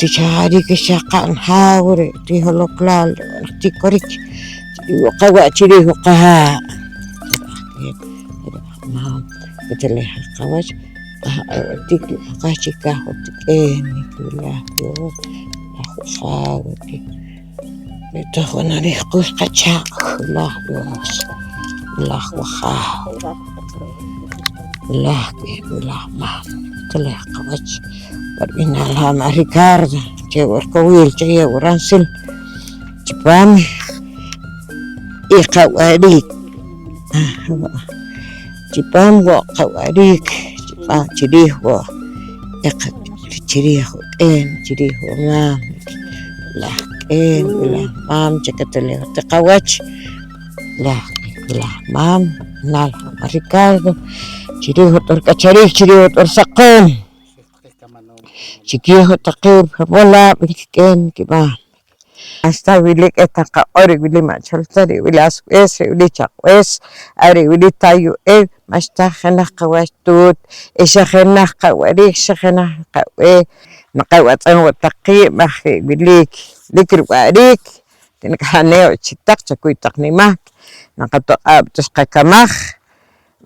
tichari que sacan haure ti holoklal ti korik qawa chiri qaha mam betele qawas tik qachika hotik nikula yo khawti betohonari qacha lah yos lah waha lah ke lah mam betele qawas Inalama Ricardo, cewek kawil cewek rasil, cipam, kawadik, cipam gua kawadik, cipam cedih gua, cedih mam, lah mam cekatele tekawach, lah mam, nal Ricardo, cedih otor kacari, cedih otor sakon. Chiquillo taqib bola biken kiba hasta wilik etaka ori wili machaltari wilas es wili chaqwes ari wili tayu masta khana qawastut esa khana qawari esa khana qawe naqawatan wataqi mahi wilik likr warik tinkaneo chitak chakuy taqnimak naqato abtus qakamaj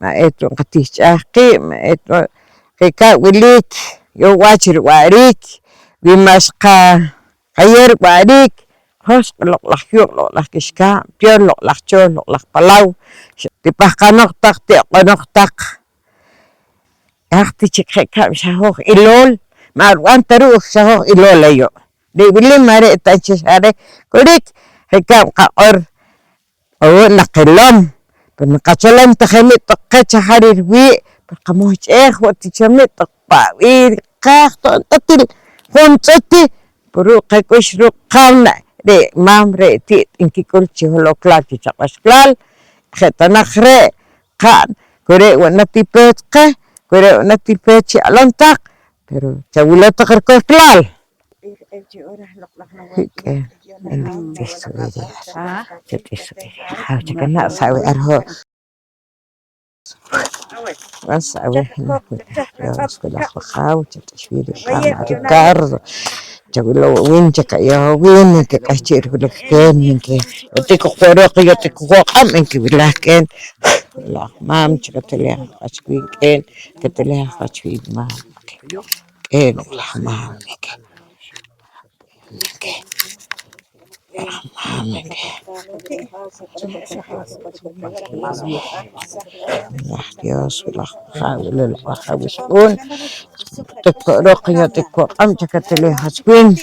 ma eto qatichaqi ma eto qika wilik yo wachir warik bimasqa ayer warik hos loqlajyo loqlajkishka pior loqlajcho loqlajpalaw tipajqanoq taq tiqonoq taq aqti chiqqa shahoj ilol marwan taruj shahoj ilol ayo de wili mare tachare kurik hekam qaqor o naqilom pinqacholam tajemi toqecha harir wi qamoj ej watichami toqpawir qaqto tatil juntzati puru qakushru qamna de mamre ti inkikul chiholokla chichaqashklal jetanajre qan kure wanatipetqa kure wanatipechi alontaq pero chawilata qarkoklal sabe arho بس أوه يا رسول الله تشوير Ricardo جابوا وين جك يا وين كأشير ولا كان منك تيكو خروق يا تيكو قام منك بالله كان لا ما مشكلة لها أشوي كان كتلها أشوي ما كان لا ما منك Dios la حاول الحاوسون تقرقية تقام تكتلي حسبين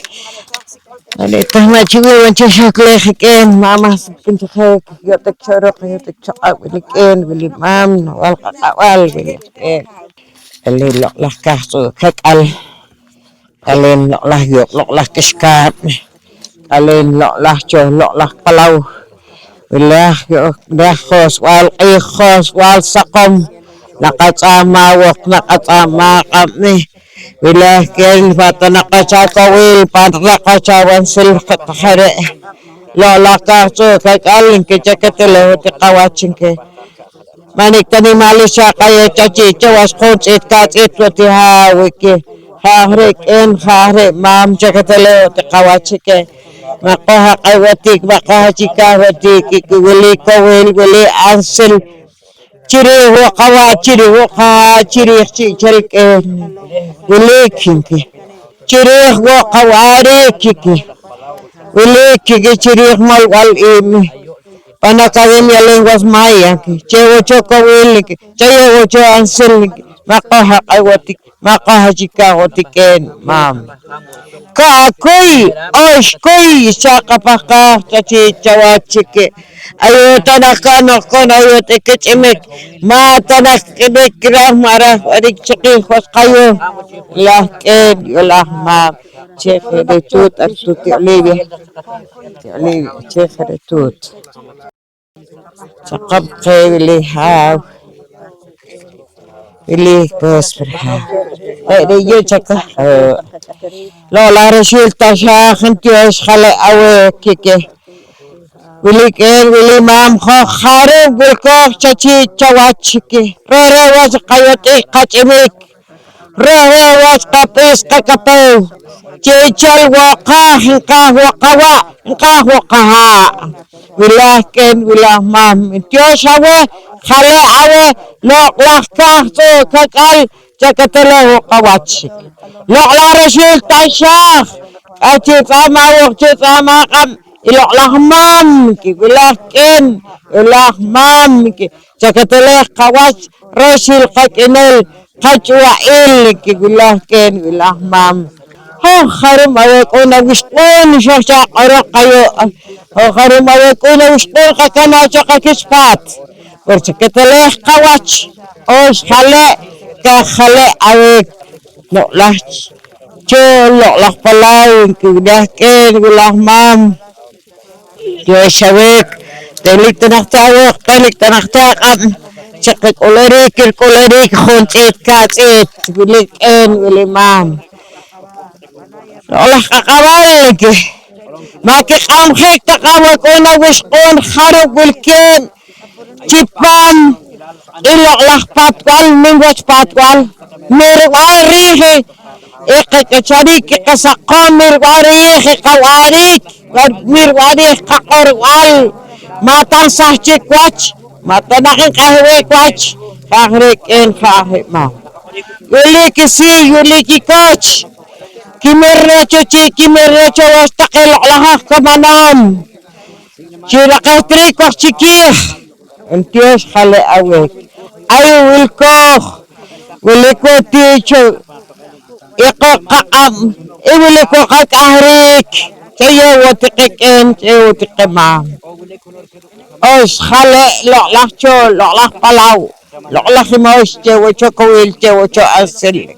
اللي تهما تشوي وانت شكلي خكين ماما كنت خيك يوتك شرقية تقاول كين باللي مام والقوال باللي كين اللي لا كحصو كال اللي لا يوك لا كشكاب اللي لا جو لا قلو بالله ده خاص والقي خاص والسقم لقد ما وقت لقد ما قمني بالله كان فتنقشا طويل فتنقشا وانسل خرق لا كاسو كالين كجكت له تقواتشنك مانك تني مالشا قاية تشي جواز خونس اتكات اتوتها وكي خارق ان خارق مام جكت له تقواتشنك مقاها قوتك مقاها شكاوتك ولي كويل ولي أنسل شري وقوا شري وقا شري شرك ولي كنك شري وقواريك ولي كي شري مال والإيمي أنا كلام يلينغوس مايا شيء وشكويل شيء وش أنسل مقاها قوتك مقاها شكاوتك مام كاكوي أشكوي شاقفقا تشي تشواتشكي أيو تنكانو كون أيو تكتشمك ما تنكبك راه مراه وريك شقي خسقيو لكن يلا ما شيخ ريتوت أرتوت عليبي شيخ ريتوت تقبقي اللي هاو اللي بس برها ريو شكا لا رشيل تشاخ انتو ايش خلق اوه كيكي ولي كين ولي مام خو خارب بالكوخ تشي تشواتشكي روري واز قيوتي قاتميك Roho was kapis kakapau. Chichal waka hingka wakawa hingka wakaha. Wilah ken wilah mam. Dios awe khale awe lok lakah so kakal jakatele wakawach. Lok la resul taishah. Acit sama wakcit sama kam. Ilok lah mam ki wilah ken wilah mam ki jakatele kawach resul kakinel kachwail ki wilah ken wilah mam. Oh, harum awak una wiskon siya karak kayo. Oh, harum awak una wiskon kakana siya kakispat. Perciketeleh kawach. Oh, khale ka khale awak. Lo lah cho lo lah palau kudah ken wilah mam. Yo syawek telik tanah tawak telik tanah takam. Cakak olerik khontit katit wilik en wilimam. Olah kakawal lagi. Makik amhik kakawal ko na wiskon harap wilkin. Cipan ilok lah patwal mingwat patwal. Mirwal rihi. Ikakacarik ikasakon mirwal rihi kawarik. Mirwal kakorwal. Matang sahcik wach. Matanakin kahwek wach. Kahrik en kahrik ma. Yuliki si yuliki coach. Kimirrecho wastakil lahah kamanam. Chirakah trikos chikih. Entios khale awek. Ayu wilkoh. Wiliko ticho. Iko kakam. Iwiliko kakahrik. Chayo watikikin. Chayo watikimam. Os khale loklah cho. Loklah palau. Loklah himos. Chayo chokowil. Chayo asil.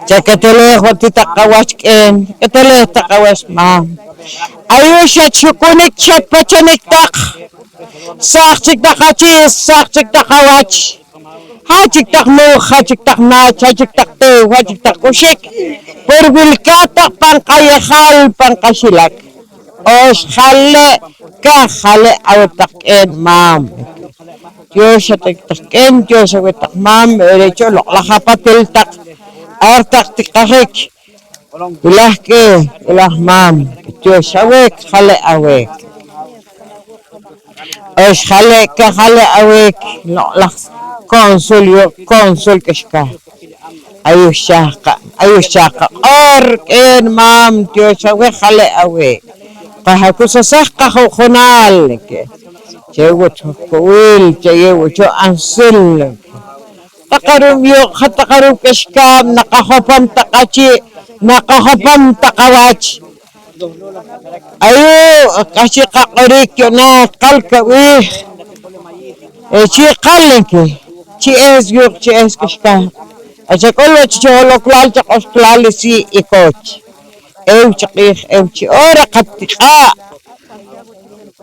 Cakatele hoti takawas ken, katele takawas mam. Ayusha chukunik chat pachanik tak. Sakchik takachis, sakchik takawach. Hachik tak no, hachik tak na, hachik tak te, hachik tak kusik. Perbilkatak pangkayakal pangkasilak. Os khale ka khale awatak en mam. Dios atak ken, Dios awatak mam, erecho loklah patil tak. Artak tikahik ilah ke ilah mam Dios awek khale awek os khale ka khale awek lah konsul kishka ayushaka or ken mam Dios awek khale awek kahakusasah kahukhnal ke cewut kuil cewut ansil takarum yok hatakarum keskam nakahopam takawach ayo kasi kakorik yun na kalkawi chi kalinki chi es keskam asa kolo chi holoklal chakoslal si ikoch chakih chi ora katika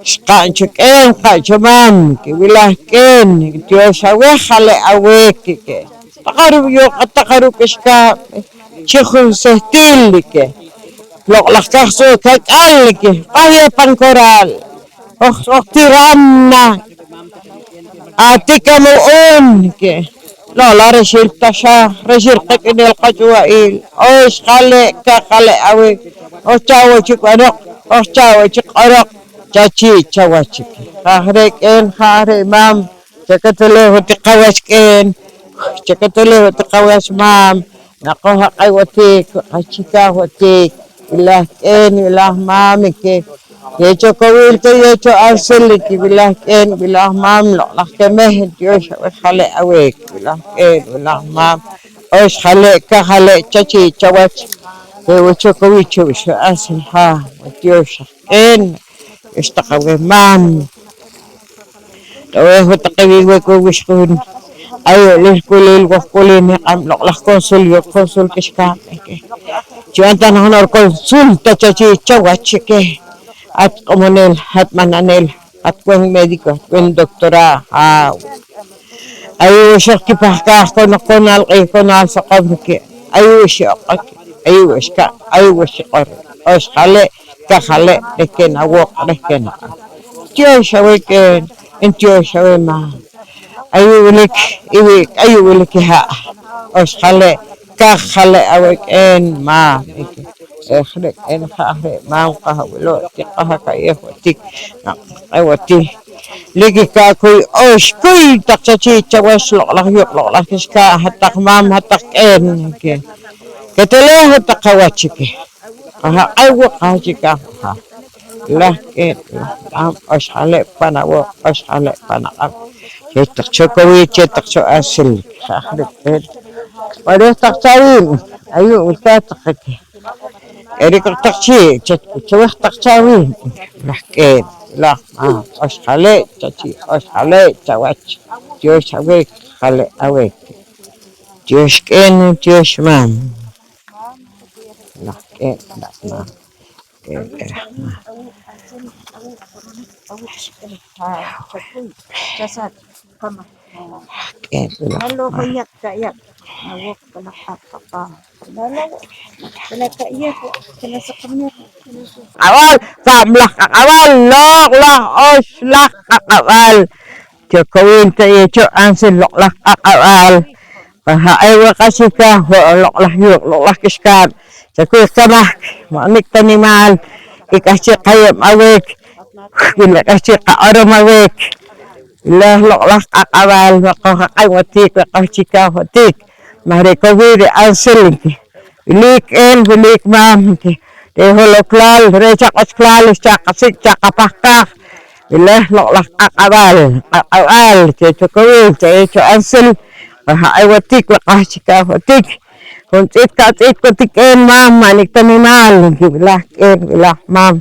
Kanchuk en kachamam ke wilah ken Dios awe khale awe ke takaru yo takaru keska chikhun sehtil ke lok lakso kakal ke paya pangkoral tiramna atikamu ke la resil tasha resil kakinel kajwail os khale ka khale awe os chawo chikwanok os chawo chikarok Caci cawacik, kahrek en kahre mam, cakatele hoti kawas ken, cakatele hoti kawas mam, nakoh kai hoti kacika hoti, ilah ken ilah mam ke, yeco kawil ke yeco arsel ke ilah ken ilah mam lah kemeh Dios khale awek ilah ken ilah mam, os khale ka khale caci cawacik, yeco kawil cawis arsel ha Dios ken. Istakawe mam tawe hotakawi ko wiskun ayo liskulil wakulin am loklah konsul kiska juantan honor konsul tacaci cawacike at komunel hat mananel at kwen mediko kwen doktora ayo syok kipahka konal konal sa komke ayo syok ayo syok os khale kahale deken awak deken Dios aweken Dios awema ayu wilik ha os khale Kahale awek en ma ehrek en hare ma kahawlo ti kahakayehotik awati ligi ka kuy osh kuy taksachi chawas lo yok lo kiska hatak mam hatak en ke ketele hatak kawachike aha awu kajika ha lah ke am osh hale panawo osh hale panakam cetak chokowi cetak cho asil hahrek Pada tak cawin, ayo kita tak eri tak ci, cewek tak cawin, lah ke, lah, oshale, caci, oshale, cawat, Dios awek, hale awek, Dios ken, Dios mam, lah ke, lah mam, ke, ke, lah. Awal sablah awal lok lah oslah awal Jokowi itu ansin lok lah awal Ewa kasih ka lok lah yuk lok lah kiskan Jokowi kamah manik tanimal ikasih kayam awek bila kasih ka orang awek bila lok lah awal maka ay watik kasih ka watik mari Jokowi ansin bilik el bilik mam de holoklal recak osklal cak asik cak apakah ilah loklah awal Jokowi ce ansil ay watik lakah cika watik kuntit katit kutik en mam manik tanimal bilah en bilah mam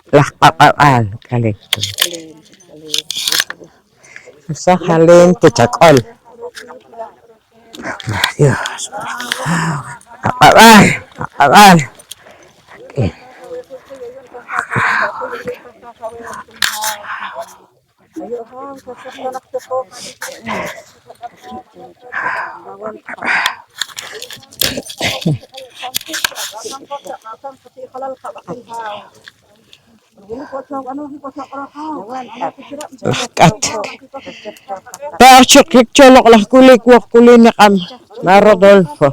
lah awal kali sa halin tecakol ya awal Pasok colok lah kulik wak kulinak am Rodolfo.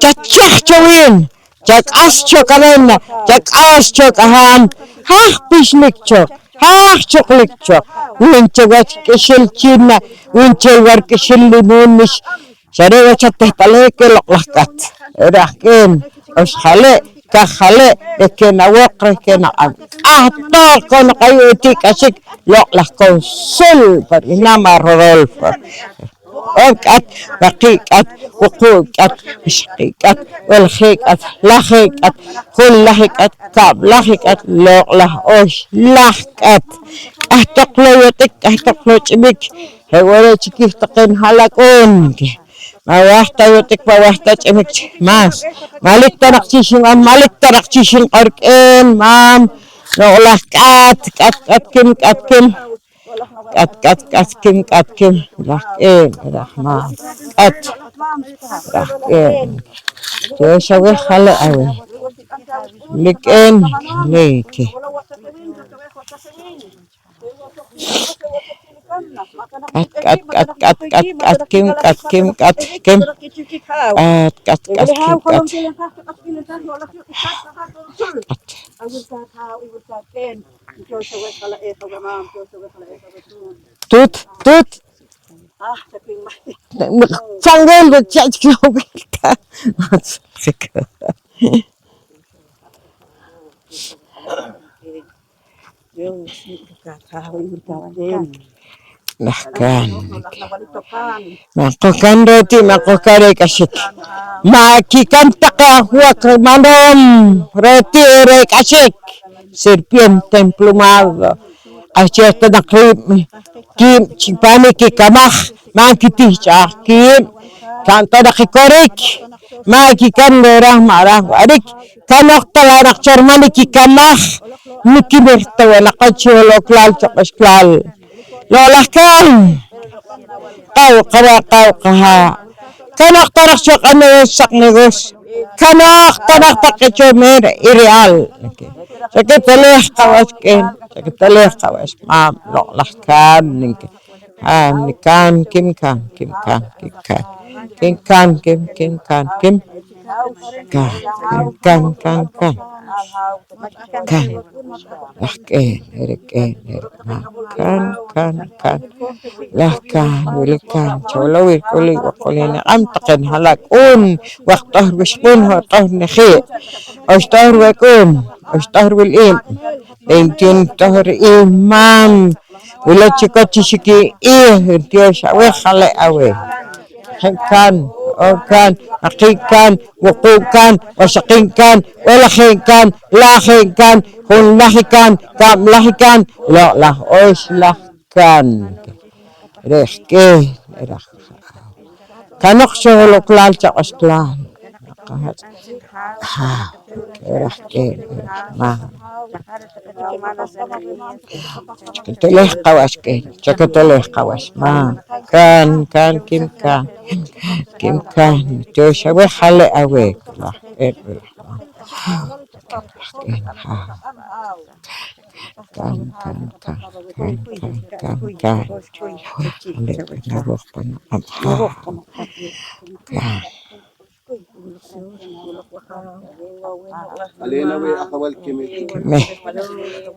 Cacah cowin, cak as cok alena, cak as cok aham, hah pisnik cok, hah coklik cok. Wince wat kesel Cina, wince war kesel limunis. Sare wacat teh paleke lok lah kat. Rakin, os hale. Kahale ekena wokre kena atto kono kayu itik asik lok lah konsul nama Rodolfo okat bakikat ukukat iskikat walhikat lahikat kullahikat kablahikat lok lah os lahkat ahtok loyotik ahtok locibik hewale cikih tekin halakun Mawahta yotik mawahta cemik mas malik tanak cising orken mam nolah kat kim rahman rahken yo sawe khale awe liken leke tut sanggel becak kita Nahkan makokan roti makokare kasik makikan taka huak mandom roti ere kasik serpiente emplumado asyik tenak kim cipani ki kamah makiti kim kan tenak korek makikan derah marah adik kanok talarak cermani ki kamah niki bertawa lakacolo klal cakas klal Lolah kan kau kaha kanak tarak sok sak negos kanak tarak tak kecomer ideal sakit teleh kawas mam lolah kan kan kim kan kim kan kim kan kim kan kim kim kan kim kan kan kan kan lahken kan lahkan wilkan cholowil kuli wakulina amtaken halakun waqtoh bishkun waqtoh nekhi oshtoh wekun oshtoh wilim 21 tohr imam wila chiko chishiki Dios awe khale awe kan kan aqikan wuqukan wasaqinkan walahinkan lahinkan hunlahikan kamlahikan lo lah oslahkan rehke rah kanok solo klal cha oslan ha rehke ma Chakatoleh kawas ke, chakatoleh kawas ma, kan kim kan, Dios awe hale awe, lah kan,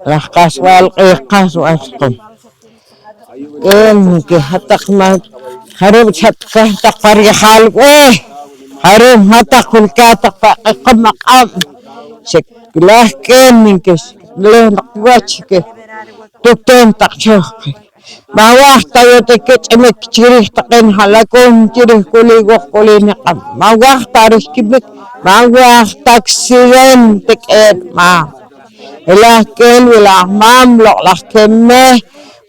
lah kaswal kaswaskom. Que hatak ma harum chat ka takpar ya hal harum hatak kun ka takpa qamakam seklah ken ke le nakwach ke tutem takcho bawah tayo tiket emek cirih taken halakon cirih kuli wak kuli nakam bawah tarus kibik bawah taksiren tiket ma ilah ken wilah mam lok lah kemeh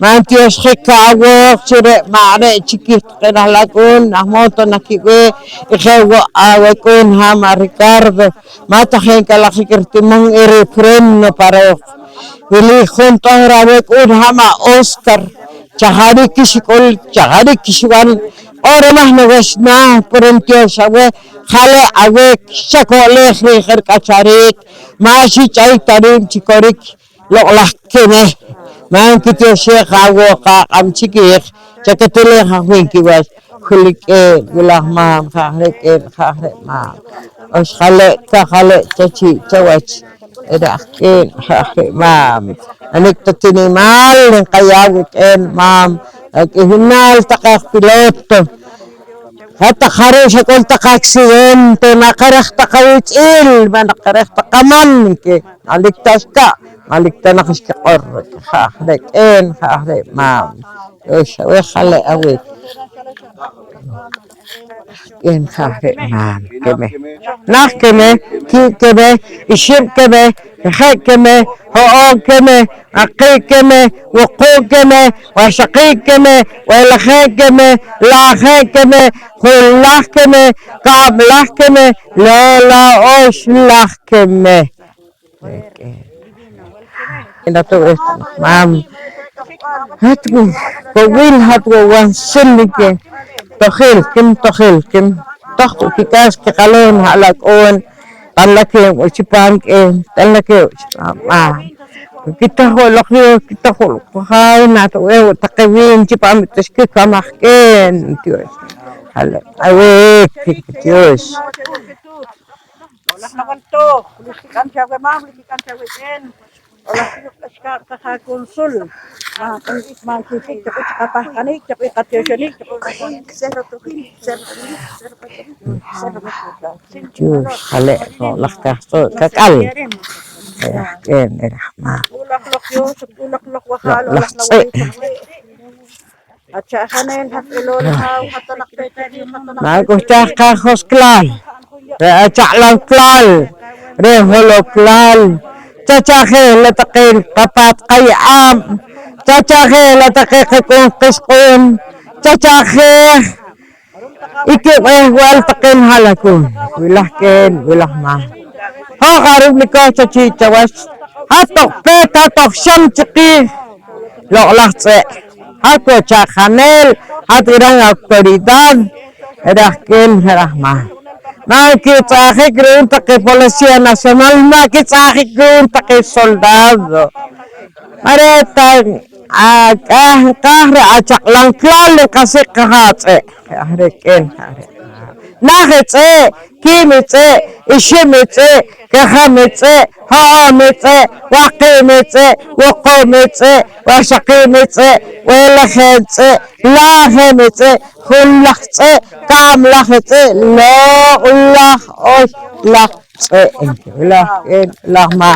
Mantios Chicago, Chile, Mare, Chiquit, Lacun, Amoto, Nakiwe, Ejewo, Awekun, Hama, Ricardo, Matajenca, la Jikertimón, Erifren, no paró. Willy junto a Rabekun, Hama, Oscar, Chahari Kishikol, Chahari Kishuan, Ora más no ves nada, por un tío sabe, Jale, Awek, Chacole, Riger, Cacharik, Mashi, Chaitarin, Chicorik, lo las queme. Man kita syekh awo ka am cikir cakatule hawin kiwas kulik wilah mam khahrek mam os khale ka khale caci cawach edakin khahrek mam anik tatini mal qayawit mam hinal takak piloto Hatta kharush kol accidente makarah takawit makarah takaman ke aliktas ka malikta nakis ka qor khahrek mam osh we khale awit khahrek mam keme nah keme ki keme ishim keme keme ho keme aqi keme wuqu keme washaqi keme walakhe keme lakhe keme khullah keme qablah keme la oshlah keme Indato mam hatgu kowil hatgu wansilike tokhil kim tokhtu kikas ke kalon halakon talake ucipan talake ma kita ho hai na to takawin cipam teski kamakken Dios hale awe Dios lawan to kan siapa mam kan siapa olah ka konsul ma kifik tapos kapahanik tapos katyosyonik tapos hale olah ka kakal ma ulak yo ulak wahal olah Acha hanen hat elol haw hatanak tadi Nago ka hosklal Chaklang klal Reholo klal Chachaje latakin kapat kayam Chachaje latakin kung kiskun Chachaje Ikip wal takin halakun Wilah ma Ho karib niko chachi chawas Hatok pet hatok syam ciki Loklak tse Hako chakhanel Hatirang autoridad Erahkin herahma Makitsahik rin taki Policía Nacional, makitsahik rin taki soldado. Maretang kahre achak lang klale kasi kahatse hareken hare nahetze kimitze ishimitze kahamitze haamitze waqimitze waqomitze washaqimitze welahetze lahemitze hullahze kamlahetze loqlah oslahze lahma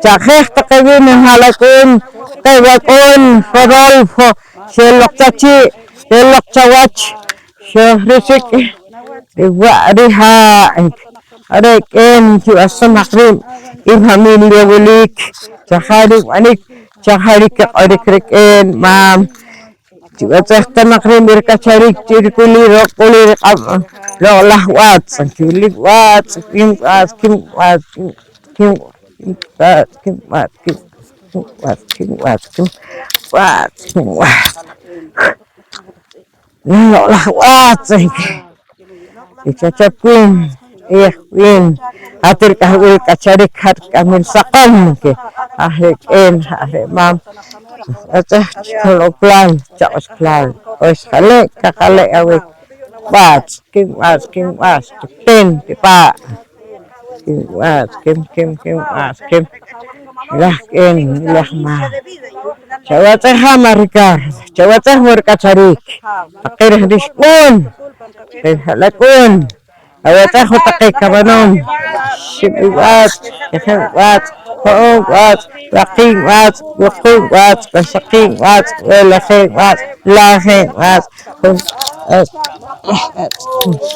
chajehta kevin halakun Tewakun, Rodolfo, Sherlock Chachi, Sherlock Chawach, Shehrisik, Riha, Areken, Juasa Makrim, Ibhamilia Wilik, Chahari Wanik, Chahari Orikreken, Mam, Juasa Makrim, Irkacharik, Chirkuli, Rokuli, Lola Watts, and Julie Watts, Kim Watts, Kim Watts, Kim Watts, Kim Watts, Ichachapin, Win, Atir Kahul, Kacharik, Hat Kamil Sakam, Ahrikin, Ahrimam, Loklan, Chaos Clan, Oskale, Kakale, Awik, Bats, Kim Was, Pin, Pipa, Kim Was, Kim. Lahken lahma chawatah marikar chawatah markacharik takir dishkun halakun awatah takik kabanon shibiwat wat wat laqing wat kasaqing wat welaqing wat lahin wat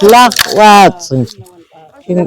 laq wat King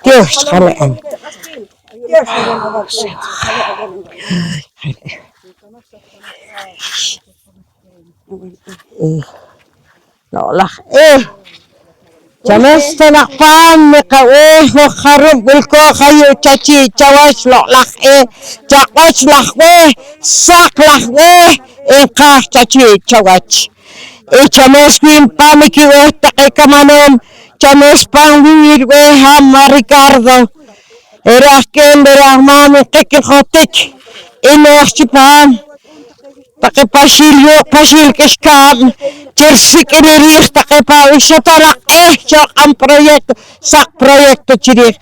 Dios, kalian. Nolah James tanakpan mekawe kharum bilko khayu caci cawas lolah cakos lahwe sak lahwe kah caci cawach James bin pamiki we takamanom James pangwir we ham Ricardo Erahken berahman kekil khotik inochipam Pakai pasil keskam cersik ini pakai pau setarak am proyek sak proyek tu ciri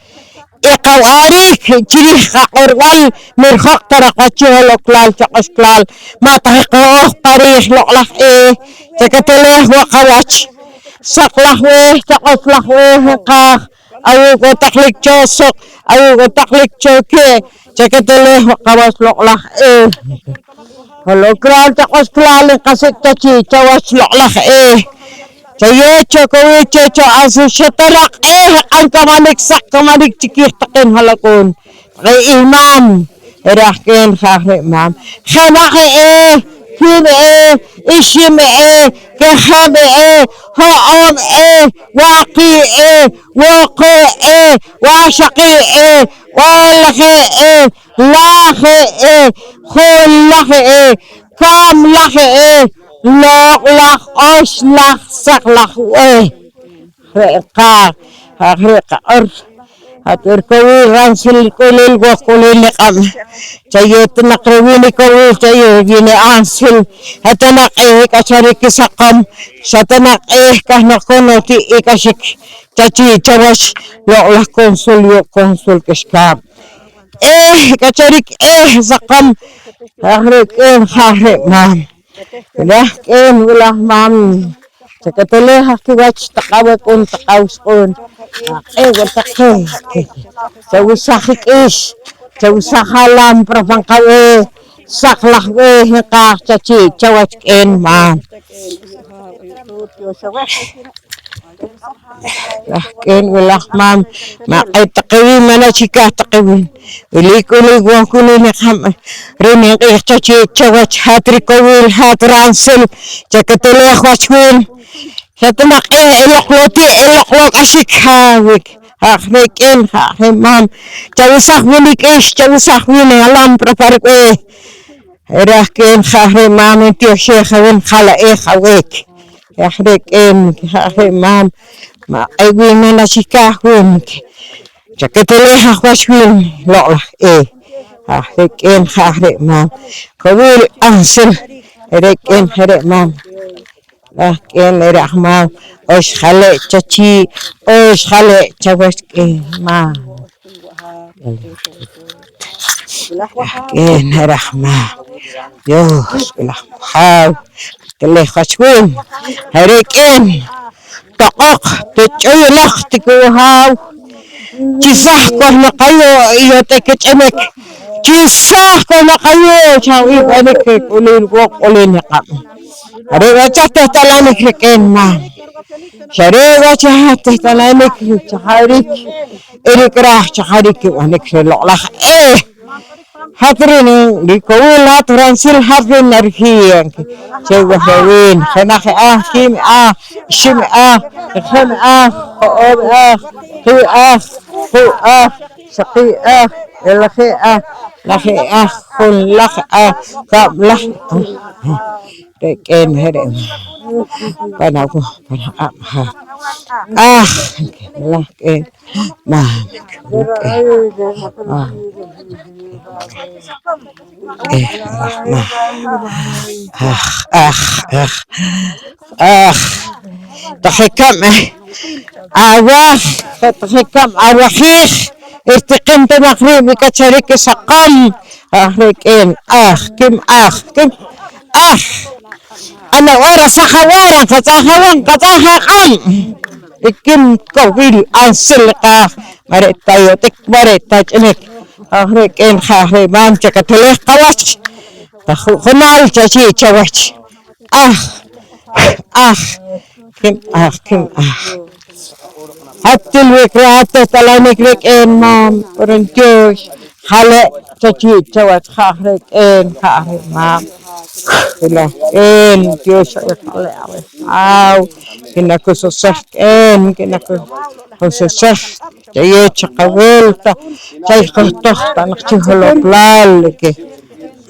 ikau arik ciri orwal merhak tarak wacol klal cakos klal mata kau paris loklah cekateleh wakawach saklah cakos lah kah awu ko taklik cosok awu ko taklik coke cekateleh wakawas loklah Kalau kral cakos klal kasih caci cawas loklah Saya cokowi coco asu setarak angka manik sak kamanik cikir takin halakun pakai imam erahken khahre imam khanak kin ishim kahab haam waqi waqi washaqi walakhi lakhi khullakhi kam lakhi lok lak os lak sak lak reka atur kawi ransil kulil gua kulil kam cayo tenak rewini kawi cayo gini ansil hatanak kacari kisakam satanak kahnak kono ti kasik caci cawas lok lah konsul keskam kacari sakam akhir mam ulah mam Chakateleja kiwach taqawakun taqawskun. Aqewataqe. Chawisajik ish. Chawisaja lampra panqawe. Saqlajwe hiqaj chachi chawach k'en mam. K'en wilaj mam maq'aytaqewin mana chikaj taqewin. Wilik wajkunin niqam rinin q'ij chachi chawach hatrikowil hatransil chakatelej wachwin. Xatinaq'ej eloqlo k'axik jawik. Ajre k'en ajre mam chawisaj winik ix chawisaj win alampra park'wej. Eraj k'en jajre mam tioxej win jala'ej awek. Ajre k'en ajre mam maq'aywin mana chikaj win chakatelej ajwachwin loq'laj ajre k'en jajre mam kowil ansil ere k'en jere mam k'en eraj mam oxjale' chachi oxjale' chawach k'en mam k'en eraj mam Dios wilaj jaw telej wachwin jere k'en toq'oq tich'uyulaj tikujaw chisaj kuajnaqayo iyot'ekech'enek chisaj kuajnaqayo chawij b'anik k'ulil woq k'ulin niqab' are' wachaj tejtalanik k'en mam xare' wachaj tejtalanik chajarik erik raj chajarik kib'anik loq'laj hatrin likowil hatransil jatrin energía chewajewin jenaj kim'aj ixim'aj iqjim'aj jo'ob'aj q'i'aj qu'aj saqi'aj elaje'aj laje'aj junlaj'aj kab'laj k'en jere panawaj panaq'ab' laj k'en mam tajikam awaj tajikam awajij irtiqim pinaqri' mikacharik saqam ajre k'en kim'aj ana wara sajawara qatz'ajawan ikim kowil ansil qaj mare'tayot'ik mare'tach'nek ajre k'en jajre mam chakatelej qawach qajunal chachi chawach kim'aj jatilwik tejtalanik k'en mam prontyux jale' chachi chawach jajre k'en jajre mam wilaj k'en Dios jale' aw kinakusosej k'en kinakusosej chayej chaqawilta chay qajtoj tanaj chijoloplal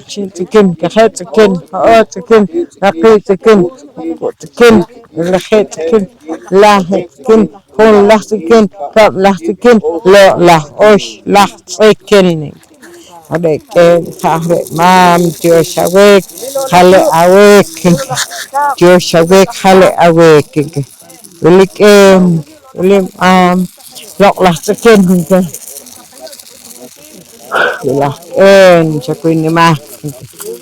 tz'ikin kajej tz'ikin jo'ot tz'ikin raqi' tz'ikin wuqu' tz'ikin laje' tz'ikin laje' tz'ikin junlaj tz'ikin kab'laj tz'ikin lo'laj oxlaj tz'ikin are k'en jajre mam tyoxawik jale' awik tyoxawik jale' awik wili k'en wili mam loq'laj tz'ikin wilaj k'en xakuynimaj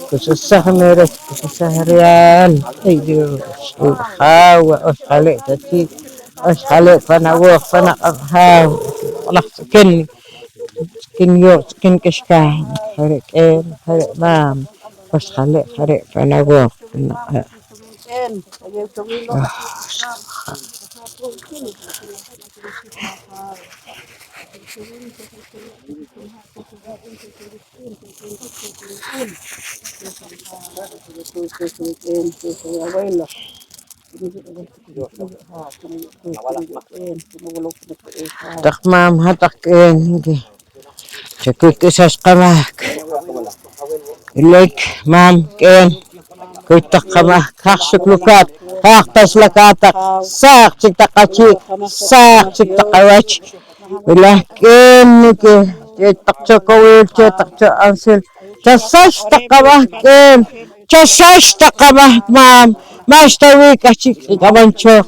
kusosej meret kusosej real ay Dios jaw oxjale' chachi oxjale' panawoj panaq'ab' jaw loq'laj tz'ikin yo' tz'ikin k'axkaj jere k'en jere mam oxjale' jare' panawoj panaq'ab' taq mam jataq k'en chakuy k'isasqamak ilik mam k'en kuytaq qamak qaj xuklukat qaj taxlakataq saq chik taq achi' saq chik taq awach wilaj k'en chetaq chokowil chetaq cho ansil chasaxta qamaj k'en chasaxta qamaj mam maxtawik kajchik q'ikamanchoj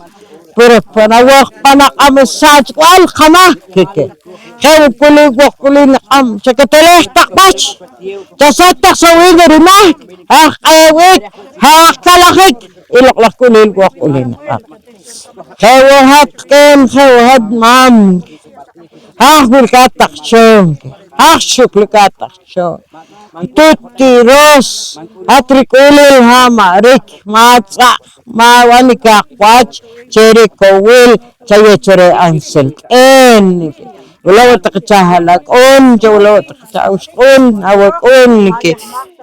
pero panawoj panaq'ab' sachb'al qamaj je'e kulik woq kulin niq'ab' chakatelej taq pach chasay taq sawin rimaj ajq'ewik jajkalajik ilok la kulil gua kulin Hewahat ken hewahat mam. Berkatak syong. Berkatak syong. Tutti ros. Atrikulil hama rik matsa. Mawanika kwach. Ceri kowil. Caya cere ansel. Ulawat kacahalak on. Ulawat kacahus on. Awak on.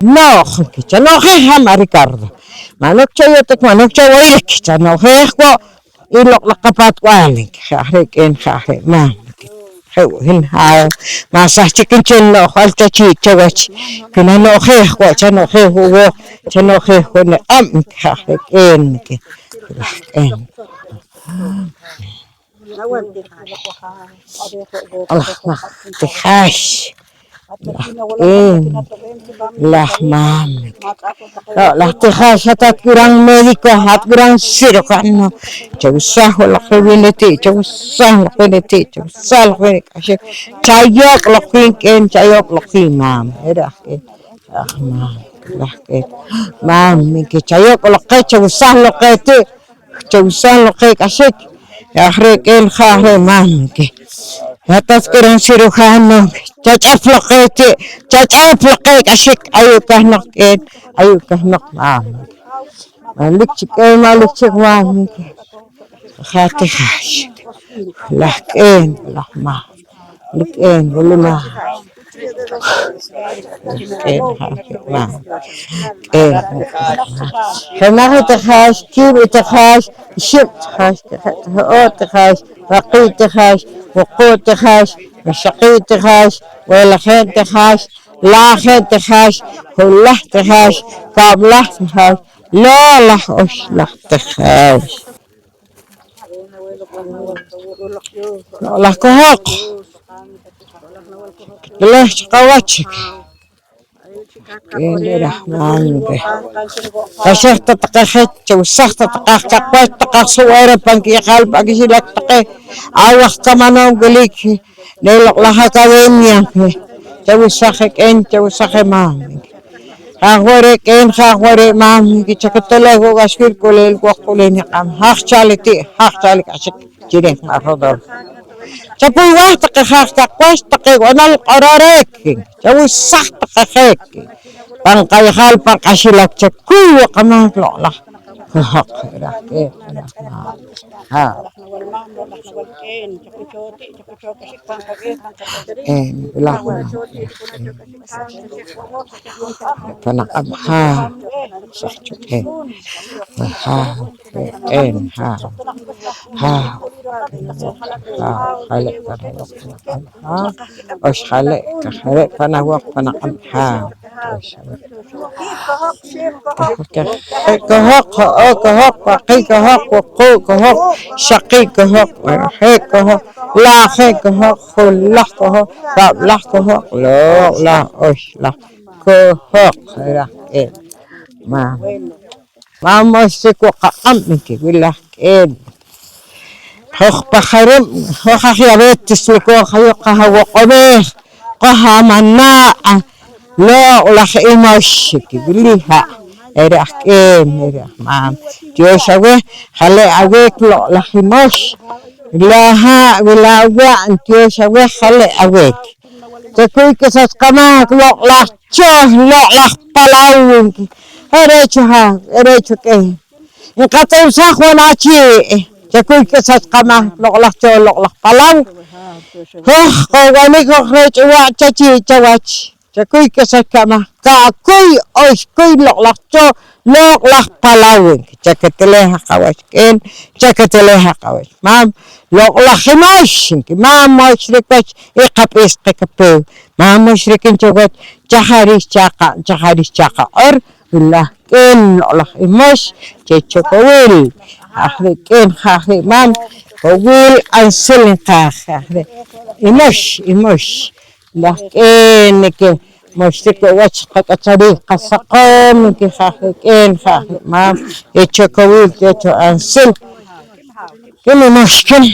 Noh. Canohe hama Ricardo. Manok caya tek manok caya ilik. Canohe ko. Ilok lakapat walik. Khahrik en khahrik mam. Hin ha masa chicken chen no falta chi chawach kina no he ko chano he ho chano he ko ne khahrik en ke en Allah ma tikhash lah mam lah tikhash hatat kurang mediko hat kurang sirokano chawsah la khwineti chawsah la khwineti chawsah la khwineti chayok la khwinken chayok la khwimam era ke mam lah ke mam ke chayok la ke chawsah la ke chawsah la ke kashik akhre ken khare mam ke Atas kurang sirujano, chachaflaqete, ashik ayukah nok malik chike malik chikwan khati khash lahken lahma liken bulma ken ma ken khamah takhash kib takhash shib takhash takhash raqi takhash وقوت تخاش وشقي تخاش والخين تخاش لا خين تخاش كله تخاش قابله تخاش لا لح أش لح تخاش لا كهق لا شقواتك كين رحمن كشخ تتقخت وسخ تتقخ كقوات تقخ صويرة بانكي قلب أجي لك تقي عوخ كمان قليك ليلق لها كوينيا جو سخك انت وسخ مامك خاورك ان خاورك مامك تشكتله واشكر كل وقولين قام هاخ شالتي عشك جريك ما رضر تقول واحد تقخ تقواش تقي وانا القرارك جو صح تقخك بانقي خال بانقشي لك تكوي وقمان لا كهق راكي ها لا فنقم ها صحتك ها ها خلق ها وش خلق فانا وقت فنقم ها كهق وقي كهق وقو كهق شقي كهق ورحي كهق لا خي كهق خلق كهق رابلح كهق لا أش لا كهق رحي ما مشتك وقامك بالله كين خخ بخرم خخ خيارات تسلكوا خيقها وقبيح قها مناع لا لخ إمشك بالله إرحكين مام تيوشوا خلي أويك لا لخ مش لا ولا وعن تيوشوا خلي أويك تكوي كسات كمان لا تشوه لا بلاوين هريتشها انقطع ساخونا تشي تكوي كسات كمان لا تشوه لا بلاو قواني كخرج وعتشي تواتش Cakuy kasakama kakuy oy loklak cho loklak palawin cakateleha kawas kawas mam loklak himash mam moshrikwach iqapis qikapu mam moshrikin chogot chaharis chaka or billah ken loklak himash chechokowil ahriken khahri mam kowil ansilin khahri imush لكن مشتك وشقك طريق سقام كخاخين خاخ ما يتشكويل تيتو أنسل كل مشكل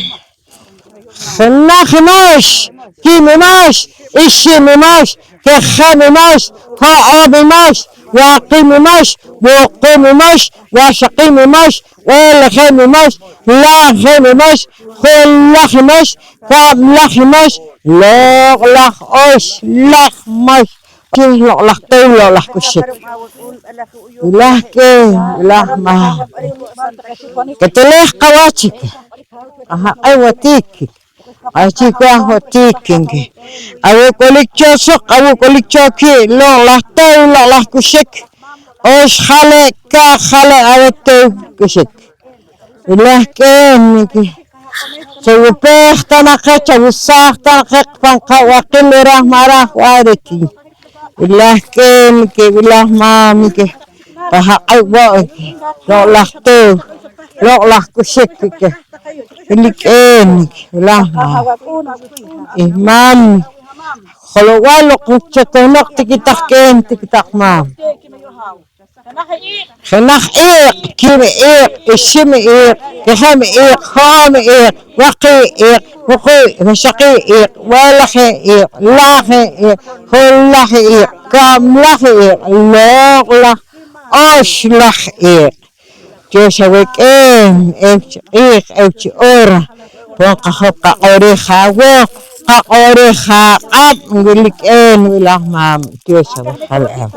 خناخ ماش كي ماش إشي ماش كخام ماش قاعب ماش واقيم مش وقوم مش وشقيم مش والخيم مش لا خيم مش خلخ مش كملخ مش لغلخ أش لخ مش لغلخ طيب لغلخ كشك إله كي إله ما كتليح قواتك أها أيوة تيكي أشيكو أهو تيكينكي أو كوليك شوك أو كوليك شوكي لغلخ طيب لغلخ كشك أش خالق كا خالق أوتو كشك إله كي سو بيخ تناقش سو ساق تناقش فانقا وقل رحمة رح واركي إله كي إله مامي فها أيوة لو لحتو لو لحكو شكك اللي كأنك إله إمام خلو والو قلت تنق تكي تحكين تكي تحمام خناخ إيق كيم إيق الشم إيق كخام إيق خام إيق وقي إيق وقي مشقي إيق ولخ إيق لاخ إيق خلخ إيق كام لخ إيق لغ أش لخ إيق جوشوك إيق أوش أورا بوقا خبقا أوريخا وق أوريخا قاب نقولك ولا مام جوشوك خلقها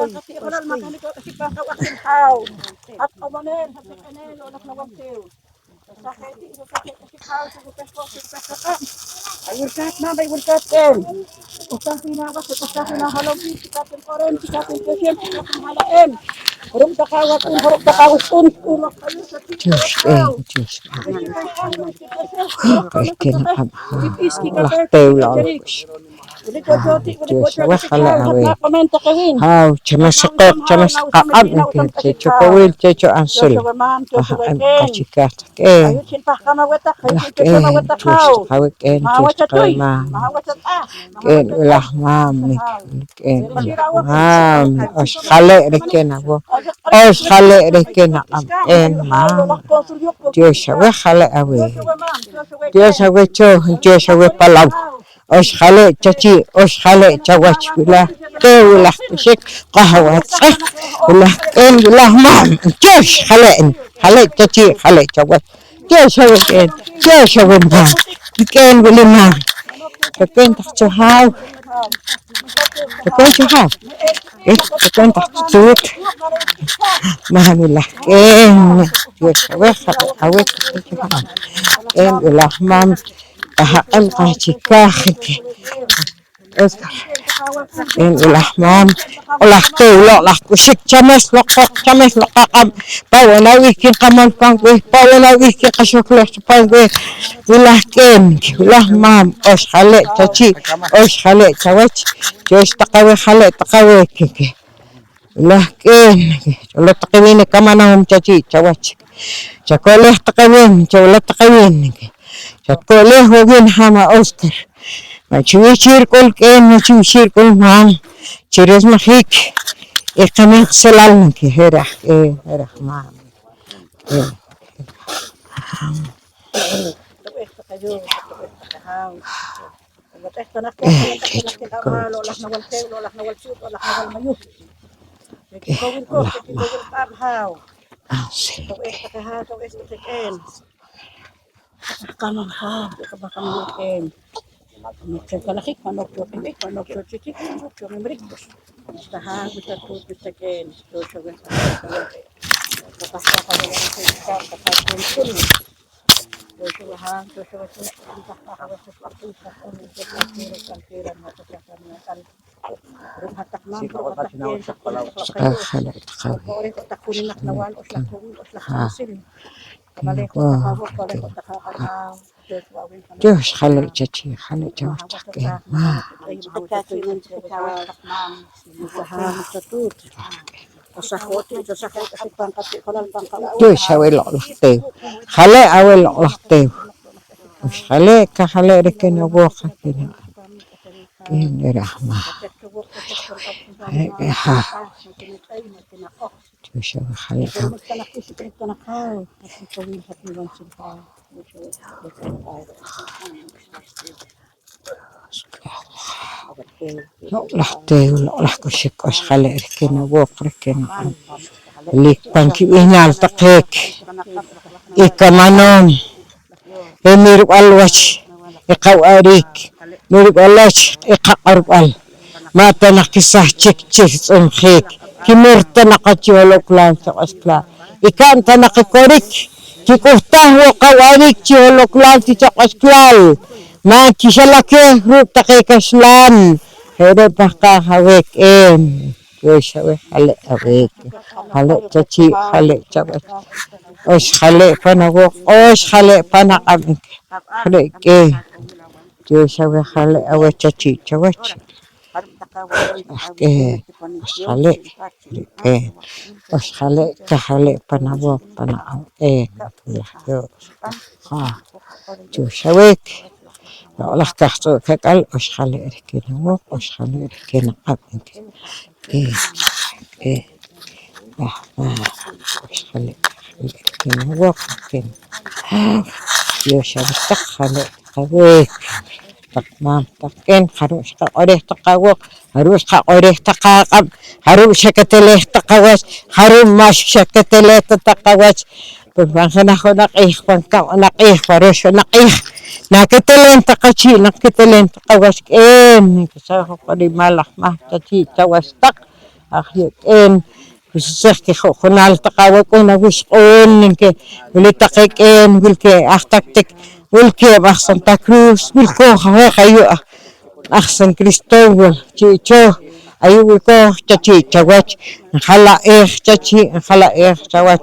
هاو تمسقق تمسقق أبنك تشوكويل تشو أنسل قاشكات كين توش حاوك كين توش قيمة كين ولحمام كين ولحمام أش خلق ركنا بو أش خلق ركنا كين ما توش وخلق أوي توش وشو توش وبلاو أش خلق تشي أش خلق تواش بلا ولا شك قهوة صح ولا كين ولا مام جوش خلقني خلق تشي خلق تواش جوش هو كين جوش هو مام كين ولا مام كين تحتو هاو كين شو هاو إيه كين تحتو صوت ما ولا كين جوش هو خلق هاو كين ولا مام أهم قاشكاخك إن الأحمام لحتو لحكو شك شمس لقاق شمس لقاقم باونا ويكي قمال فانقوي باونا ويكي قشوك لحتفانقوي ولحكينك ولحمام أش خلق تشي أش خلق توش جوش تقوي خلق تقوي كيكي ولحكينك ولا تقويني كمان هم تشي توش شكوله تقوين ولا تقوينك شكوله وين حما أستر ما تشويشير كل كين ما تشويشير كل مان تشيرز مخيك إقامة سلالنك هرح هرح مان Kalakik manok chokibik manok chochitik chokimrik staha bitatut bitaken to shogan kapasta kawala sa kapatun sul to shogan to shogan tahta kawas partu sa on kantira mata kan hatak man hatak خلق تقوي takunin naknawal uslak sil kamalik takawak kalek takakana جوش خلق تشي خلق جوش تحكي ما جوش هوي لقلقتيو خلق هوي لقلقتيو مش خلق كخلق ركن أبوخ كنا كين رحمة ها جوش هوي خلق لح كشك أش خلق ركنا ووق ركنا ليك بانكي وينال تقيك إكمانون إمير والوش إقواريك مير والوش إقارب ما تنقي صح تشك تشك كمير تنقتي ولو كلام تقصلا إكان تنقي كوريك كيكوهته وقواريك تي ولو كلام تقصلا ما كيشلكه روب تقيك شلان هذا بقى هواك وش هواك هلا تشي هلا تبغى وش خلق فنا وق وش خلق فنا عبد خلق وش هواك خلق أو تشي توش وش خلق وش خلق كخلق فنا وق فنا وش هواك لا كحصو كقل وش خلق ركنا وق وش خلق ركنا عبد وش خلق ركنا وق ركنا يوش خلق هواك تقمام تقين خروش قاريه تقاوق هروش قاريه تقاقم هروش شكتله تقاوش هروم ماش شكتله تقاوش بنخنا خنقيه بنكم نقيه فروش نقيه نكتلين تقشي نكتلين تقاوش كسر قري مالح ما تجي توستق أخيك وسخك خنال تقاوقنا وشقون إنك ولتقيك ولك أختك ولكي أحسن تكروس ولكو خوخ أيوة أحسن كريستوفل تشو أيوة ولكو تشي تواج خلا تشي خلا تواج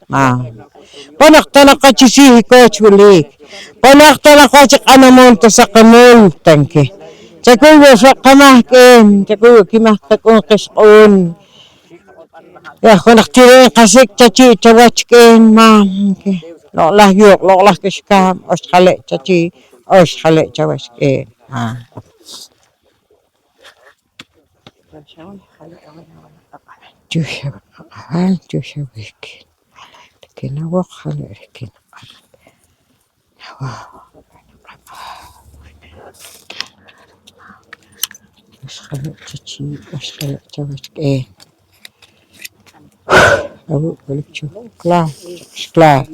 ما بنقتنا قتشي كوتش وليك بنقتنا قتش أنا منتسقمول تنكي تقول فقمه تقول كما تكون قشقون يا أخوان اختيرين قصيك تشي تواج ما لا لا يوق لا لا كشكام أش خلق تشي أش خلق تواج جوشة ويك لكن وق خلق لكن أش خلق تشي أش خلق تواج أبو بلك شو كلا كلا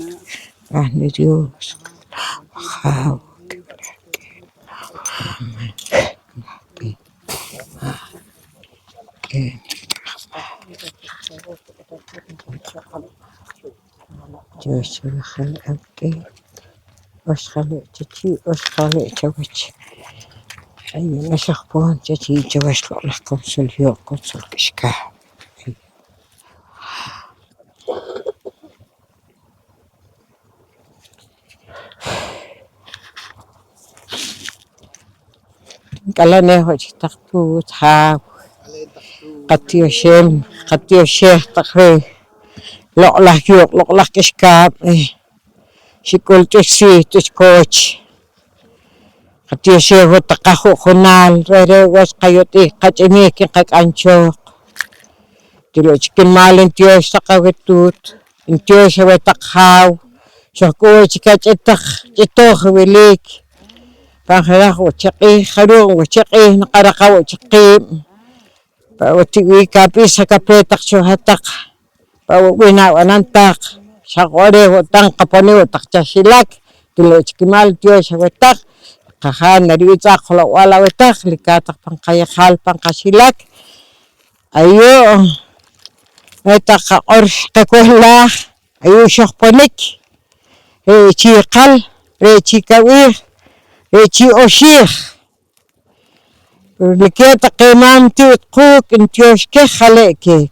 نجيو خاو جوش خلق أبكي وش خلق تشي وش خلق توش أي نشخبون تشي توش لكم سليو كنسل كشكا قالني هوش تختو تحاو قتيو شيم قتيو شيخ تقري لا يوق لا كشكاب شكول تشي تشكوش قتيو شيخ تقخو خنال ري وش قيوتي قتميكي قك أنشوق تلوش كمال انتيوش تقوتوت انتيوش هو تقخاو شكوش كتتخ تتوخ وليك فخلاخ وتشقيه خلون وتشقيه نقرقه وتشقيم وتوي كابيسا كابيتك شو هتق وينا وننتق شغوري وتنقبني وتقتشلك تلوش كمال تيوش وتق قخان نريد أخلق ولا وتق لكاتق بنقاي خال بنقشلك أيوه وتق أرش ككله أيوه شخبنك ريتي قل ريتي كوير ريتي أشيخ لكي تقيمامتي وتقوك انتيوش كي خلقك